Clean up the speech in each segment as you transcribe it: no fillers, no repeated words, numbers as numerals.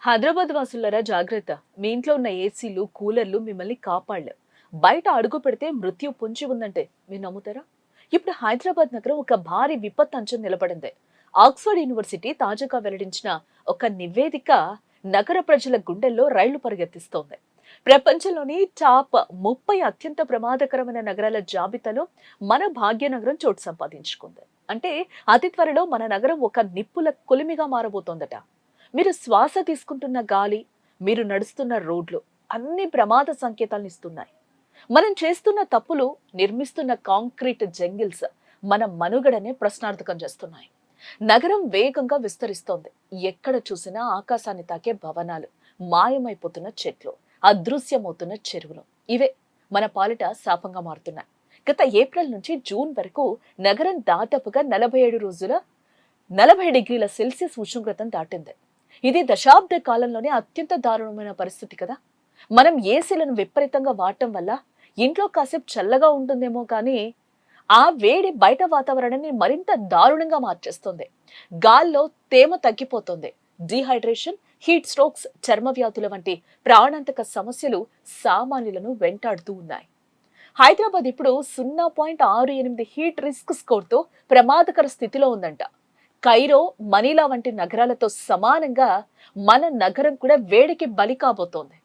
హైదరాబాద్ వాసులారా జాగ్రత్త. మీ ఇంట్లో ఉన్న ఏసీలు, కూలర్లు మిమ్మల్ని కాపాడలేవు. బయట అడుగు పెడితే మృత్యు పొంచి ఉందంటే మీరు నమ్ముతారా? ఇప్పుడు హైదరాబాద్ నగరం ఒక భారీ విపత్తు అంచున నిలబడింది. ఆక్స్ఫర్డ్ యూనివర్సిటీ తాజాగా వెల్లడించిన ఒక నివేదిక నగర ప్రజల గుండెల్లో రైళ్లు పరిగెత్తిస్తోంది. ప్రపంచంలోని టాప్ 30 అత్యంత ప్రమాదకరమైన నగరాల జాబితాలో మన భాగ్యనగరం చోటు సంపాదించుకుంది. అంటే అతి త్వరలో మన నగరం ఒక నిప్పుల కొలిమిగా మారబోతోందట. మీరు శ్వాస తీసుకుంటున్న గాలి, మీరు నడుస్తున్న రోడ్లు అన్ని ప్రమాద సంకేతాలను ఇస్తున్నాయి. మనం చేస్తున్న తప్పులు, నిర్మిస్తున్న కాంక్రీట్ జంగిల్స్ మన మనుగడనే ప్రశ్నార్థకం చేస్తున్నాయి. నగరం వేగంగా విస్తరిస్తోంది. ఎక్కడ చూసినా ఆకాశాన్ని తాకే భవనాలు, మాయమైపోతున్న చెట్లు, అదృశ్యమవుతున్న చెరువులు ఇవే మన పాలిట శాపంగా మారుతున్నాయి. గత ఏప్రిల్ నుంచి జూన్ వరకు నగరం దాదాపుగా 47 రోజుల 40 డిగ్రీల సెల్సియస్ ఉష్ణోగ్రతను దాటింది. ఇది దశాబ్ద కాలంలోనే అత్యంత దారుణమైన పరిస్థితి కదా. మనం ఏసీలను విపరీతంగా వాడటం వల్ల ఇంట్లో కాసేపు చల్లగా ఉంటుందేమో కానీ ఆ వేడి బయట వాతావరణాన్ని మరింత దారుణంగా మార్చేస్తుంది. గాల్లో తేమ తగ్గిపోతుంది. డీహైడ్రేషన్, హీట్ స్ట్రోక్స్, చర్మ వ్యాధుల వంటి ప్రాణాంతక సమస్యలు సామాన్యులను వెంటాడుతూ ఉన్నాయి. హైదరాబాద్ ఇప్పుడు 0.68 హీట్ రిస్క్ స్కోర్తో ప్రమాదకర స్థితిలో ఉందంట. కైరో, మనీలా వంటి నగరాలతో సమానంగా మన నగరం కూడా వేడికి బలి కాబోతోంది.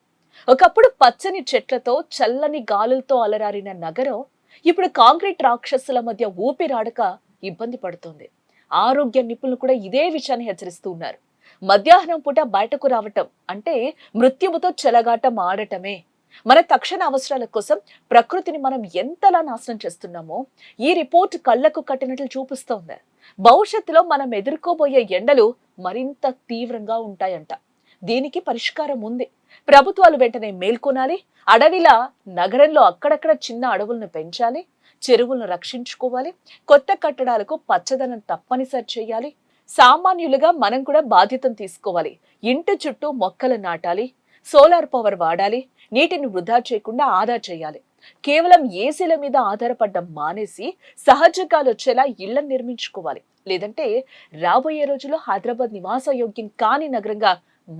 ఒకప్పుడు పచ్చని చెట్లతో, చల్లని గాలులతో అలరారిన నగరం ఇప్పుడు కాంక్రీట్ రాక్షసుల మధ్య ఊపిరాడక ఇబ్బంది పడుతోంది. ఆరోగ్య నిపుణులు కూడా ఇదే విషయాన్ని హెచ్చరిస్తూ ఉన్నారు. మధ్యాహ్నం పూట బయటకు రావటం అంటే మృత్యువుతో చెలగాటం ఆడటమే. మన తక్షణ అవసరాల కోసం ప్రకృతిని మనం ఎంతలా నాశనం చేస్తున్నామో ఈ రిపోర్ట్ కళ్లకు కట్టినట్లు చూపిస్తోంది. భవిష్యత్తులో మనం ఎదుర్కోబోయే ఎండలు మరింత తీవ్రంగా ఉంటాయంట. దీనికి పరిష్కారం ఉంది. ప్రభుత్వాలు వెంటనే మేల్కొనాలి. అడవిలా నగరంలో అక్కడక్కడ చిన్న అడవులను పెంచాలి. చెరువులను రక్షించుకోవాలి. కొత్త కట్టడాలకు పచ్చదనం తప్పనిసరి చేయాలి. సామాన్యులుగా మనం కూడా బాధ్యతను తీసుకోవాలి. ఇంటి చుట్టూ మొక్కలు నాటాలి. సోలార్ పవర్ వాడాలి. నీటిని వృధా చేయకుండా ఆదా చేయాలి. కేవలం ఏసీల మీద ఆధారపడడం మానేసి సహజంగా వచ్చేలా ఇళ్లను నిర్మించుకోవాలి. లేదంటే రాబోయే రోజుల్లో హైదరాబాద్ నివాస యోగ్యం కాని నగరంగా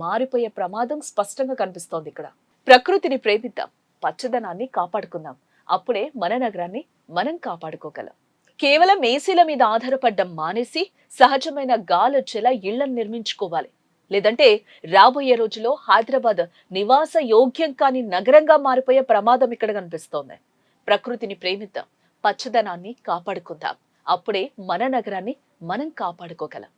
మారిపోయే ప్రమాదం స్పష్టంగా కనిపిస్తోంది. ఇక్కడ ప్రకృతిని ప్రేమిద్దాం, పచ్చదనాన్ని కాపాడుకుందాం. అప్పుడే మన నగరాన్ని మనం కాపాడుకోగలం. కేవలం ఏసీల మీద ఆధారపడడం మానేసి సహజమైన గాలి వచ్చేలా ఇళ్లను నిర్మించుకోవాలి. లేదంటే రాబోయే రోజుల్లో హైదరాబాద్ నివాస యోగ్యం కాని నగరంగా మారిపోయే ప్రమాదం ఇక్కడ కనిపిస్తోంది. ప్రకృతిని ప్రేమిద్దాం, పచ్చదనాన్ని కాపాడుకుందాం. అప్పుడే మన నగరాన్ని మనం కాపాడుకోగలం.